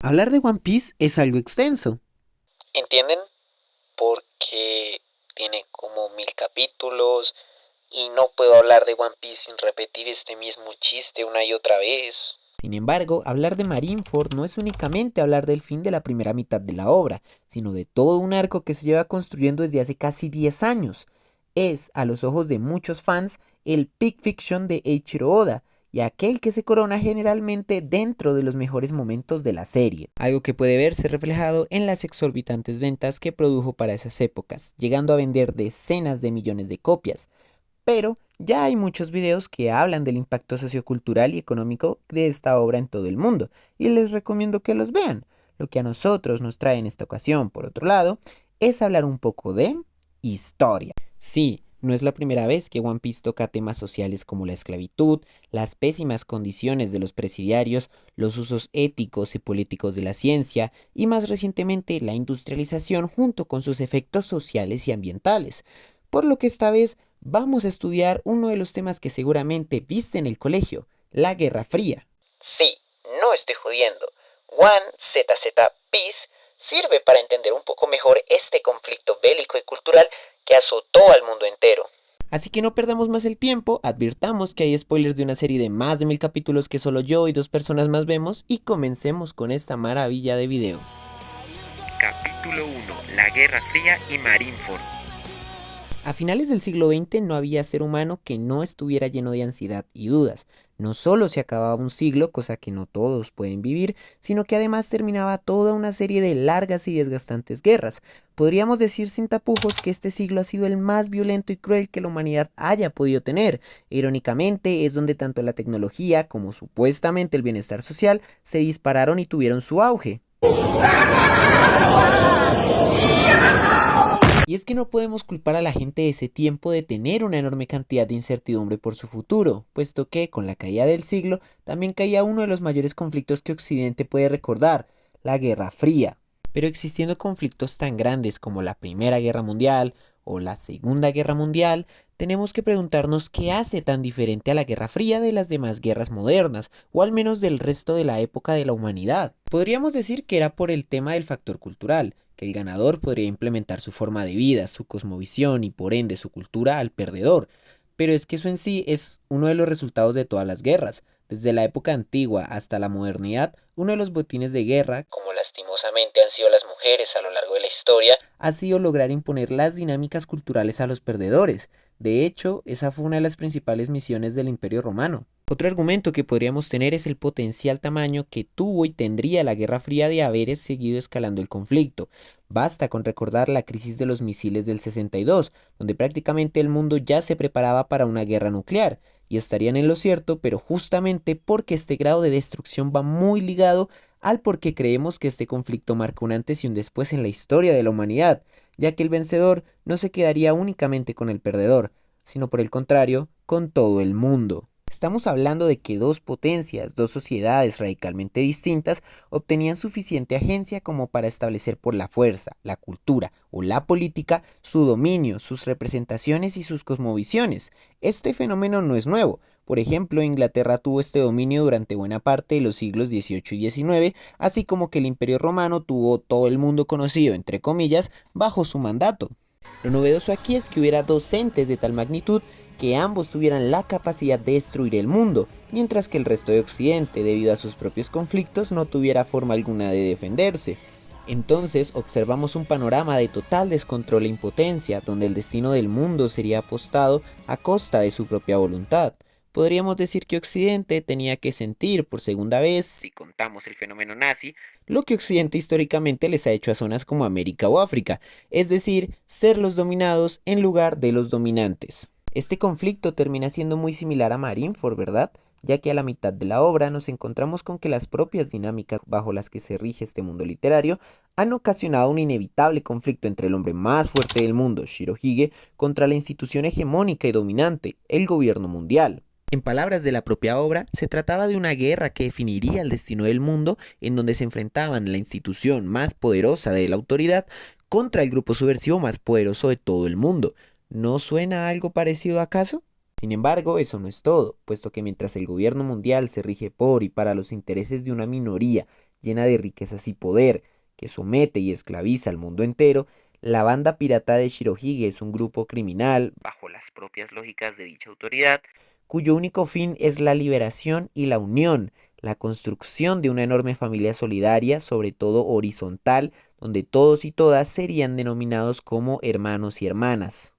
Hablar de One Piece es algo extenso. ¿Entienden? Porque tiene como 1000 capítulos y no puedo hablar de One Piece sin repetir este mismo chiste una y otra vez. Sin embargo, hablar de Marineford no es únicamente hablar del fin de la primera mitad de la obra, sino de todo un arco que se lleva construyendo desde hace casi 10 años. Es, a los ojos de muchos fans, el peak fiction de Eiichiro Oda, y aquel que se corona generalmente dentro de los mejores momentos de la serie, algo que puede verse reflejado en las exorbitantes ventas que produjo para esas épocas, llegando a vender decenas de millones de copias. Pero ya hay muchos videos que hablan del impacto sociocultural y económico de esta obra en todo el mundo, y les recomiendo que los vean. Lo que a nosotros nos trae en esta ocasión, por otro lado, es hablar un poco de historia. Sí, no es la primera vez que One Piece toca temas sociales como la esclavitud, las pésimas condiciones de los presidiarios, los usos éticos y políticos de la ciencia y más recientemente la industrialización junto con sus efectos sociales y ambientales. Por lo que esta vez vamos a estudiar uno de los temas que seguramente viste en el colegio, la Guerra Fría. Sí, no estoy jodiendo. One ZZ Peace sirve para entender un poco mejor este conflicto bélico y cultural que azotó al mundo entero. Así que no perdamos más el tiempo, advirtamos que hay spoilers de una serie de más de 1000 capítulos que solo yo y dos personas más vemos y comencemos con esta maravilla de video. Capítulo 1. La Guerra Fría y Marineford. A finales del siglo XX no había ser humano que no estuviera lleno de ansiedad y dudas. No solo se acababa un siglo, cosa que no todos pueden vivir, sino que además terminaba toda una serie de largas y desgastantes guerras. Podríamos decir sin tapujos que este siglo ha sido el más violento y cruel que la humanidad haya podido tener. Irónicamente, es donde tanto la tecnología como supuestamente el bienestar social se dispararon y tuvieron su auge. Y es que no podemos culpar a la gente de ese tiempo de tener una enorme cantidad de incertidumbre por su futuro, puesto que con la caída del siglo también caía uno de los mayores conflictos que Occidente puede recordar, la Guerra Fría. Pero existiendo conflictos tan grandes como la Primera Guerra Mundial o la Segunda Guerra Mundial, tenemos que preguntarnos qué hace tan diferente a la Guerra Fría de las demás guerras modernas, o al menos del resto de la época de la humanidad. Podríamos decir que era por el tema del factor cultural, que el ganador podría implementar su forma de vida, su cosmovisión y por ende su cultura al perdedor. Pero es que eso en sí es uno de los resultados de todas las guerras. Desde la época antigua hasta la modernidad, uno de los botines de guerra, Como lastimosamente han sido las mujeres a lo largo de la historia, ha sido lograr imponer las dinámicas culturales a los perdedores. De hecho, esa fue una de las principales misiones del Imperio Romano. Otro argumento que podríamos tener es el potencial tamaño que tuvo y tendría la Guerra Fría de haber seguido escalando el conflicto. Basta con recordar la crisis de los misiles del 62, donde prácticamente el mundo ya se preparaba para una guerra nuclear, y estarían en lo cierto, pero justamente porque este grado de destrucción va muy ligado al por qué creemos que este conflicto marca un antes y un después en la historia de la humanidad, ya que el vencedor no se quedaría únicamente con el perdedor, sino por el contrario, con todo el mundo. Estamos hablando de que dos potencias, dos sociedades radicalmente distintas, obtenían suficiente agencia como para establecer por la fuerza, la cultura o la política su dominio, sus representaciones y sus cosmovisiones. Este fenómeno no es nuevo. Por ejemplo, Inglaterra tuvo este dominio durante buena parte de los siglos XVIII y XIX, así como que el Imperio Romano tuvo todo el mundo conocido, entre comillas, bajo su mandato. Lo novedoso aquí es que hubiera dos entes de tal magnitud que ambos tuvieran la capacidad de destruir el mundo, mientras que el resto de Occidente, debido a sus propios conflictos, no tuviera forma alguna de defenderse. Entonces observamos un panorama de total descontrol e impotencia, donde el destino del mundo sería apostado a costa de su propia voluntad. Podríamos decir que Occidente tenía que sentir por segunda vez, si contamos el fenómeno nazi, lo que Occidente históricamente les ha hecho a zonas como América o África, es decir, ser los dominados en lugar de los dominantes. Este conflicto termina siendo muy similar a Marineford, ¿verdad? Ya que a la mitad de la obra nos encontramos con que las propias dinámicas bajo las que se rige este mundo literario han ocasionado un inevitable conflicto entre el hombre más fuerte del mundo, Shirohige, contra la institución hegemónica y dominante, el gobierno mundial. En palabras de la propia obra, se trataba de una guerra que definiría el destino del mundo, en donde se enfrentaban la institución más poderosa de la autoridad contra el grupo subversivo más poderoso de todo el mundo. ¿No suena algo parecido acaso? Sin embargo, eso no es todo, puesto que mientras el gobierno mundial se rige por y para los intereses de una minoría llena de riquezas y poder, que somete y esclaviza al mundo entero, la banda pirata de Shirohige es un grupo criminal, bajo las propias lógicas de dicha autoridad, cuyo único fin es la liberación y la unión, la construcción de una enorme familia solidaria, sobre todo horizontal, donde todos y todas serían denominados como hermanos y hermanas.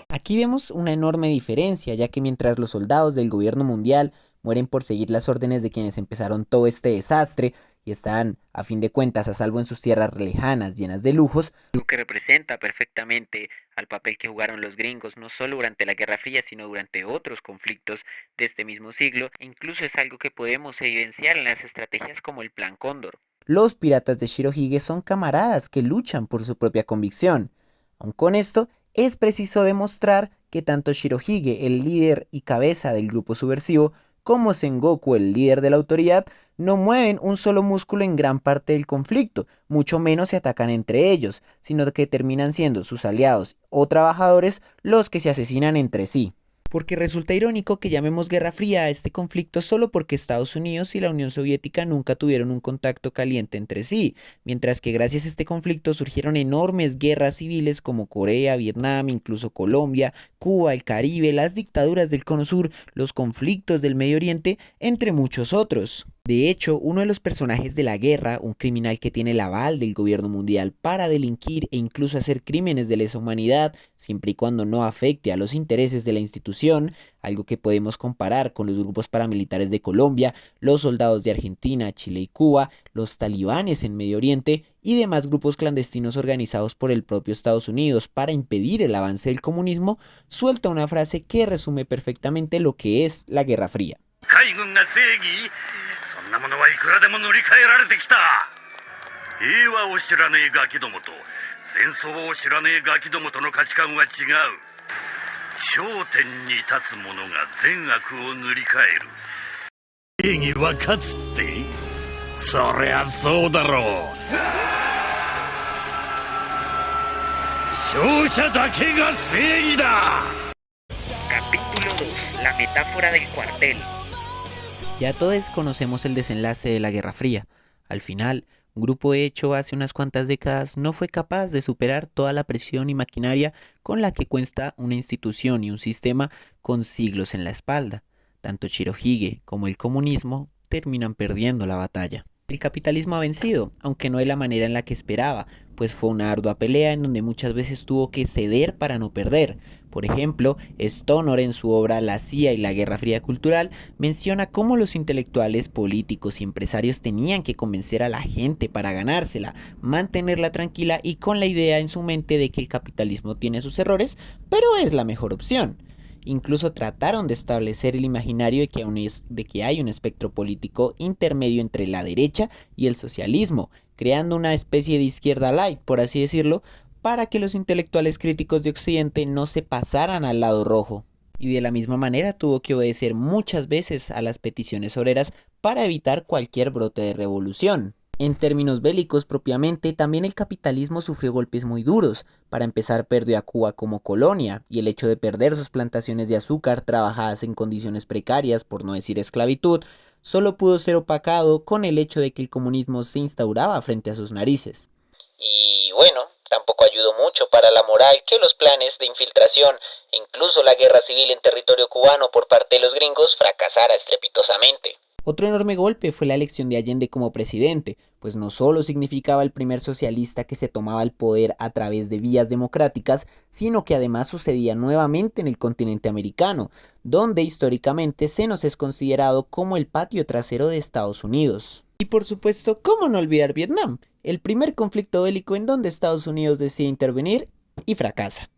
Aquí vemos una enorme diferencia, ya que mientras los soldados del gobierno mundial mueren por seguir las órdenes de quienes empezaron todo este desastre y están, a fin de cuentas, a salvo en sus tierras lejanas, llenas de lujos, lo que representa perfectamente al papel que jugaron los gringos no solo durante la Guerra Fría, sino durante otros conflictos de este mismo siglo, e incluso es algo que podemos evidenciar en las estrategias como el Plan Cóndor. Los piratas de Shirohige son camaradas que luchan por su propia convicción. Aun con esto, es preciso demostrar que tanto Shirohige, el líder y cabeza del grupo subversivo, como Sengoku, el líder de la autoridad, no mueven un solo músculo en gran parte del conflicto, mucho menos se atacan entre ellos, sino que terminan siendo sus aliados o trabajadores los que se asesinan entre sí. Porque resulta irónico que llamemos Guerra Fría a este conflicto solo porque Estados Unidos y la Unión Soviética nunca tuvieron un contacto caliente entre sí, mientras que gracias a este conflicto surgieron enormes guerras civiles como Corea, Vietnam, incluso Colombia, Cuba, el Caribe, las dictaduras del Cono Sur, los conflictos del Medio Oriente, entre muchos otros. De hecho, uno de los personajes de la guerra, un criminal que tiene el aval del gobierno mundial para delinquir e incluso hacer crímenes de lesa humanidad, siempre y cuando no afecte a los intereses de la institución, algo que podemos comparar con los grupos paramilitares de Colombia, los soldados de Argentina, Chile y Cuba, los talibanes en Medio Oriente y demás grupos clandestinos organizados por el propio Estados Unidos para impedir el avance del comunismo, suelta una frase que resume perfectamente lo que es la Guerra Fría. そんなものはいくらでも塗り替えられてきた。平和を知らねえガキどもと戦争を知らねえガキどもとの価値観は違う。頂点に立つ者が善悪を塗り替える。正義は勝つって？そりゃそうだろう。勝者だけが正義だ。Capítulo 2. La metáfora del cuartel. Ya todos conocemos el desenlace de la Guerra Fría. Al final, un grupo hecho hace unas cuantas décadas no fue capaz de superar toda la presión y maquinaria con la que cuenta una institución y un sistema con siglos en la espalda. Tanto Shirohige como el comunismo terminan perdiendo la batalla. El capitalismo ha vencido, aunque no de la manera en la que esperaba, pues fue una ardua pelea en donde muchas veces tuvo que ceder para no perder. Por ejemplo, Stonor en su obra La CIA y la Guerra Fría Cultural menciona cómo los intelectuales, políticos y empresarios tenían que convencer a la gente para ganársela, mantenerla tranquila y con la idea en su mente de que el capitalismo tiene sus errores, pero es la mejor opción. Incluso trataron de establecer el imaginario de que hay un espectro político intermedio entre la derecha y el socialismo, creando una especie de izquierda light, por así decirlo, para que los intelectuales críticos de Occidente no se pasaran al lado rojo. Y de la misma manera tuvo que obedecer muchas veces a las peticiones obreras para evitar cualquier brote de revolución. En términos bélicos propiamente, también el capitalismo sufrió golpes muy duros. Para empezar, perdió a Cuba como colonia, y el hecho de perder sus plantaciones de azúcar trabajadas en condiciones precarias, por no decir esclavitud, solo pudo ser opacado con el hecho de que el comunismo se instauraba frente a sus narices. Y bueno, tampoco ayudó mucho para la moral que los planes de infiltración e incluso la guerra civil en territorio cubano por parte de los gringos fracasara estrepitosamente. Otro enorme golpe fue la elección de Allende como presidente, pues no solo significaba el primer socialista que se tomaba el poder a través de vías democráticas, sino que además sucedía nuevamente en el continente americano, donde históricamente se nos es considerado como el patio trasero de Estados Unidos. Y por supuesto, ¿cómo no olvidar Vietnam? El primer conflicto bélico en donde Estados Unidos decide intervenir y fracasa.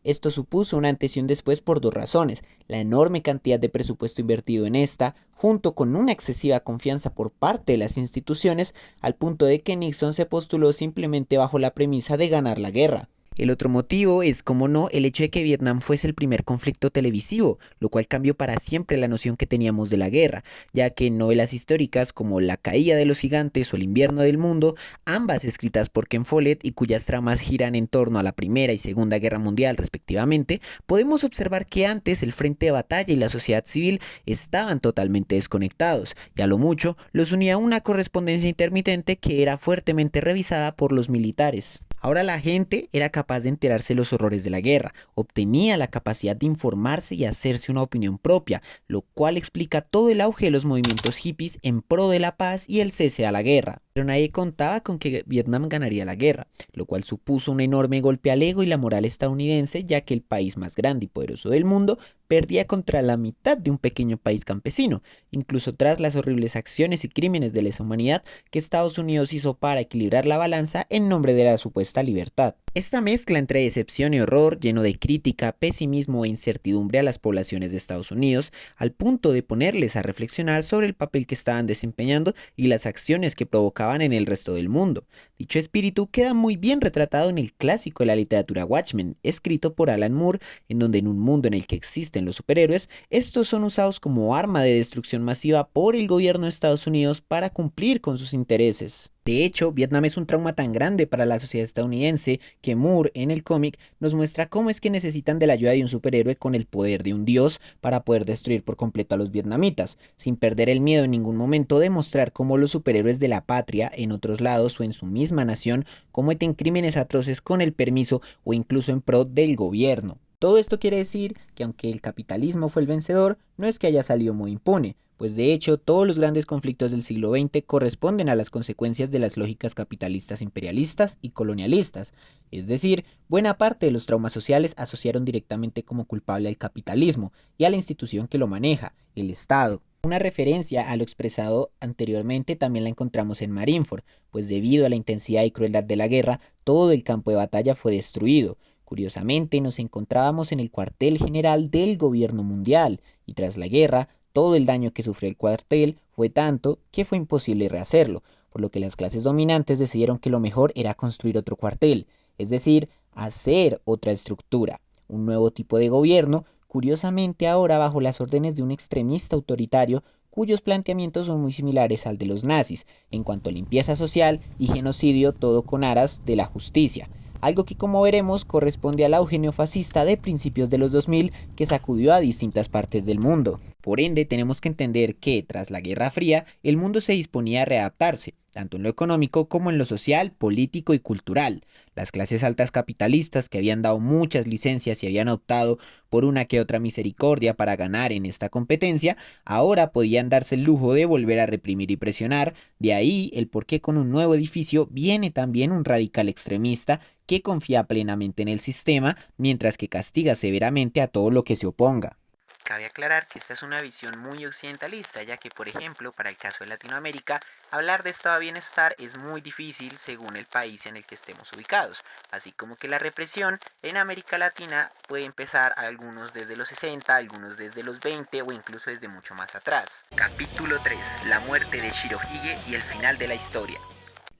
Esto supuso un antes y un después por dos razones: la enorme cantidad de presupuesto invertido en esta, junto con una excesiva confianza por parte de las instituciones, al punto de que Nixon se postuló simplemente bajo la premisa de ganar la guerra. El otro motivo es, como no, el hecho de que Vietnam fuese el primer conflicto televisivo, lo cual cambió para siempre la noción que teníamos de la guerra, ya que en novelas históricas como La caída de los gigantes o El invierno del mundo, ambas escritas por Ken Follett y cuyas tramas giran en torno a la Primera y Segunda Guerra Mundial respectivamente, podemos observar que antes el frente de batalla y la sociedad civil estaban totalmente desconectados, y a lo mucho los unía una correspondencia intermitente que era fuertemente revisada por los militares. Ahora la gente era capaz de enterarse de los horrores de la guerra, obtenía la capacidad de informarse y hacerse una opinión propia, lo cual explica todo el auge de los movimientos hippies en pro de la paz y el cese a la guerra. Pero nadie contaba con que Vietnam ganaría la guerra, lo cual supuso un enorme golpe al ego y la moral estadounidense, ya que el país más grande y poderoso del mundo perdía contra la mitad de un pequeño país campesino, incluso tras las horribles acciones y crímenes de lesa humanidad que Estados Unidos hizo para equilibrar la balanza en nombre de la supuesta libertad. Esta mezcla entre decepción y horror, lleno de crítica, pesimismo e incertidumbre a las poblaciones de Estados Unidos, al punto de ponerles a reflexionar sobre el papel que estaban desempeñando y las acciones que provocaban en el resto del mundo. Dicho espíritu queda muy bien retratado en el clásico de la literatura Watchmen, escrito por Alan Moore, en donde en un mundo en el que existen los superhéroes, estos son usados como arma de destrucción masiva por el gobierno de Estados Unidos para cumplir con sus intereses. De hecho, Vietnam es un trauma tan grande para la sociedad estadounidense que Moore en el cómic nos muestra cómo es que necesitan de la ayuda de un superhéroe con el poder de un dios para poder destruir por completo a los vietnamitas, sin perder el miedo en ningún momento de mostrar cómo los superhéroes de la patria en otros lados o en su misma nación cometen crímenes atroces con el permiso o incluso en pro del gobierno. Todo esto quiere decir que aunque el capitalismo fue el vencedor, no es que haya salido muy impune, pues de hecho todos los grandes conflictos del siglo XX corresponden a las consecuencias de las lógicas capitalistas imperialistas y colonialistas, es decir, buena parte de los traumas sociales asociaron directamente como culpable al capitalismo y a la institución que lo maneja, el Estado. Una referencia a lo expresado anteriormente también la encontramos en Marineford, pues debido a la intensidad y crueldad de la guerra, todo el campo de batalla fue destruido. Curiosamente, nos encontrábamos en el cuartel general del gobierno mundial, y tras la guerra, todo el daño que sufrió el cuartel fue tanto que fue imposible rehacerlo, por lo que las clases dominantes decidieron que lo mejor era construir otro cuartel, es decir, hacer otra estructura, un nuevo tipo de gobierno, curiosamente ahora bajo las órdenes de un extremista autoritario cuyos planteamientos son muy similares al de los nazis, en cuanto a limpieza social y genocidio, todo con aras de la justicia. Algo que, como veremos, corresponde al auge neofascista de principios de los 2000 que sacudió a distintas partes del mundo. Por ende, tenemos que entender que, tras la Guerra Fría, el mundo se disponía a readaptarse, tanto en lo económico como en lo social, político y cultural. Las clases altas capitalistas, que habían dado muchas licencias y habían optado por una que otra misericordia para ganar en esta competencia, ahora podían darse el lujo de volver a reprimir y presionar. De ahí el por qué con un nuevo edificio viene también un radical extremista que confía plenamente en el sistema, mientras que castiga severamente a todo lo que se oponga. Cabe aclarar que esta es una visión muy occidentalista, ya que, por ejemplo, para el caso de Latinoamérica, hablar de estado de bienestar es muy difícil según el país en el que estemos ubicados, así como que la represión en América Latina puede empezar algunos desde los 60, algunos desde los 20 o incluso desde mucho más atrás. Capítulo 3. La muerte de Shirohige y el final de la historia.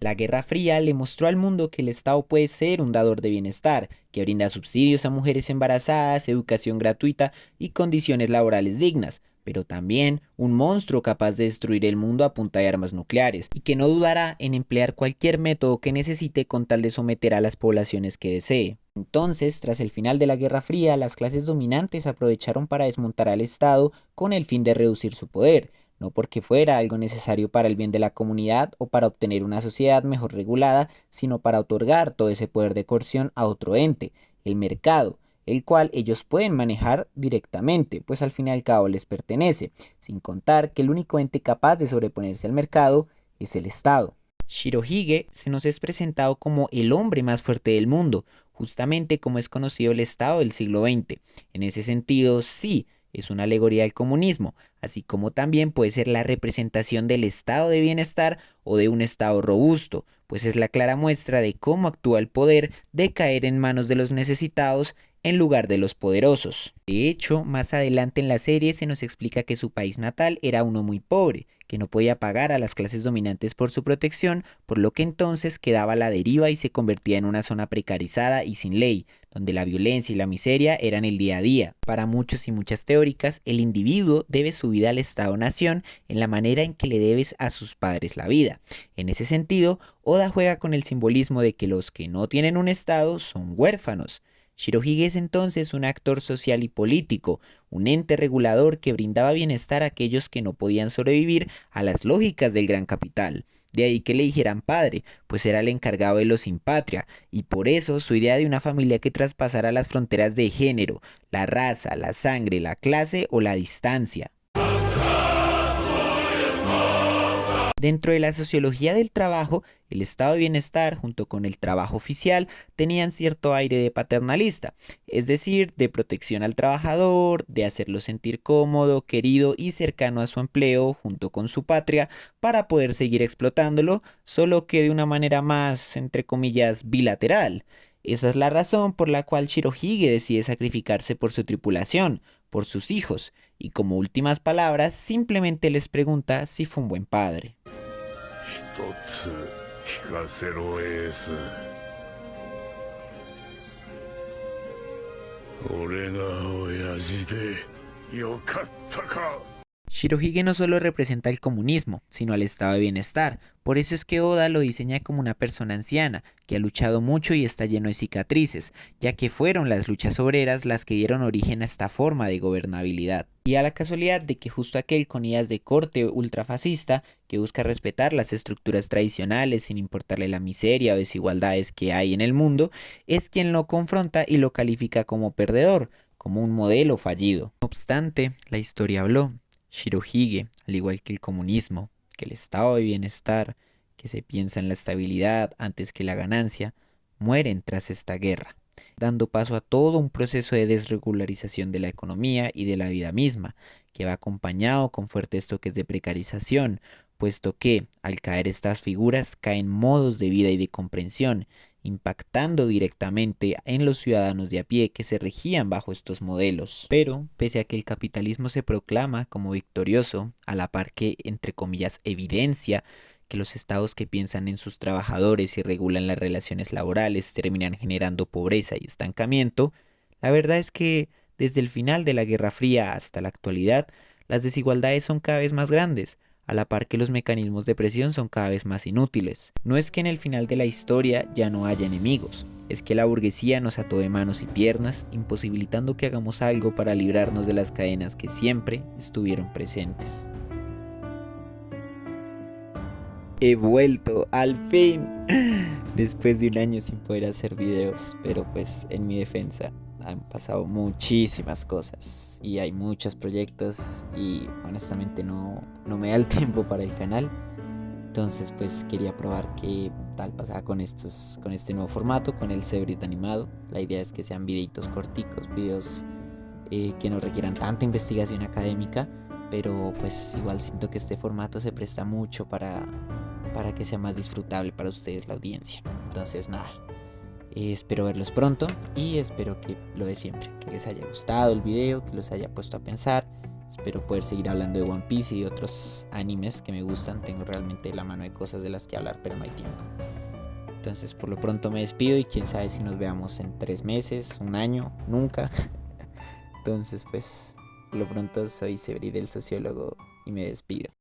La Guerra Fría le mostró al mundo que el Estado puede ser un dador de bienestar, que brinda subsidios a mujeres embarazadas, educación gratuita y condiciones laborales dignas, pero también un monstruo capaz de destruir el mundo a punta de armas nucleares, y que no dudará en emplear cualquier método que necesite con tal de someter a las poblaciones que desee. Entonces, tras el final de la Guerra Fría, las clases dominantes aprovecharon para desmontar al Estado con el fin de reducir su poder, no porque fuera algo necesario para el bien de la comunidad o para obtener una sociedad mejor regulada, sino para otorgar todo ese poder de coerción a otro ente, el mercado, el cual ellos pueden manejar directamente, pues al fin y al cabo les pertenece, sin contar que el único ente capaz de sobreponerse al mercado es el Estado. Shirohige se nos es presentado como el hombre más fuerte del mundo, justamente como es conocido el Estado del siglo XX. En ese sentido, sí, es una alegoría del comunismo, así como también puede ser la representación del estado de bienestar o de un estado robusto, pues es la clara muestra de cómo actúa el poder de caer en manos de los necesitados en lugar de los poderosos. De hecho, más adelante en la serie se nos explica que su país natal era uno muy pobre, que no podía pagar a las clases dominantes por su protección, por lo que entonces quedaba a la deriva y se convertía en una zona precarizada y sin ley, donde la violencia y la miseria eran el día a día. Para muchos y muchas teóricas, el individuo debe su vida al Estado-nación en la manera en que le debes a sus padres la vida. En ese sentido, Oda juega con el simbolismo de que los que no tienen un Estado son huérfanos. Shirohige es entonces un actor social y político, un ente regulador que brindaba bienestar a aquellos que no podían sobrevivir a las lógicas del gran capital. De ahí que le dijeran padre, pues era el encargado de los sin patria, y por eso su idea de una familia que traspasara las fronteras de género, la raza, la sangre, la clase o la distancia. Dentro de la sociología del trabajo, el estado de bienestar junto con el trabajo oficial tenían cierto aire de paternalista, es decir, de protección al trabajador, de hacerlo sentir cómodo, querido y cercano a su empleo junto con su patria para poder seguir explotándolo, solo que de una manera más, entre comillas, bilateral. Esa es la razón por la cual Shirohige decide sacrificarse por su tripulación, por sus hijos, y como últimas palabras simplemente les pregunta si fue un buen padre. 一つ聞かせろエース。俺が親父でよかったか。 Shirohige no solo representa el comunismo, sino al estado de bienestar. Por eso es que Oda lo diseña como una persona anciana, que ha luchado mucho y está lleno de cicatrices, ya que fueron las luchas obreras las que dieron origen a esta forma de gobernabilidad. Y a la casualidad de que justo aquel con ideas de corte ultrafascista, que busca respetar las estructuras tradicionales sin importarle la miseria o desigualdades que hay en el mundo, es quien lo confronta y lo califica como perdedor, como un modelo fallido. No obstante, la historia habló. Shirohige, al igual que el comunismo, que el estado de bienestar, que se piensa en la estabilidad antes que la ganancia, mueren tras esta guerra, dando paso a todo un proceso de desregularización de la economía y de la vida misma, que va acompañado con fuertes toques de precarización, puesto que, al caer estas figuras, caen modos de vida y de comprensión, impactando directamente en los ciudadanos de a pie que se regían bajo estos modelos. Pero, pese a que el capitalismo se proclama como victorioso, a la par que, entre comillas, evidencia que los estados que piensan en sus trabajadores y regulan las relaciones laborales terminan generando pobreza y estancamiento, la verdad es que, desde el final de la Guerra Fría hasta la actualidad, las desigualdades son cada vez más grandes, a la par que los mecanismos de presión son cada vez más inútiles. No es que en el final de la historia ya no haya enemigos, es que la burguesía nos ató de manos y piernas, imposibilitando que hagamos algo para librarnos de las cadenas que siempre estuvieron presentes. He vuelto, al fin, después de un año sin poder hacer videos, pero pues en mi defensa han pasado muchísimas cosas y hay muchos proyectos y honestamente no me da el tiempo para el canal. Entonces pues quería probar qué tal pasaba con este nuevo formato, con el Cebrit animado. La idea es que sean videitos corticos, videos que no requieran tanta investigación académica, pero pues igual siento que este formato se presta mucho para que sea más disfrutable para ustedes, la audiencia. Entonces nada, espero verlos pronto y espero que lo de siempre, que les haya gustado el video, que los haya puesto a pensar. Espero poder seguir hablando de One Piece y de otros animes que me gustan. Tengo realmente la mano de cosas de las que hablar, pero no hay tiempo. Entonces por lo pronto me despido y quién sabe si nos veamos en 3 meses, un año, nunca. Entonces pues por lo pronto soy Cebrit el sociólogo y me despido.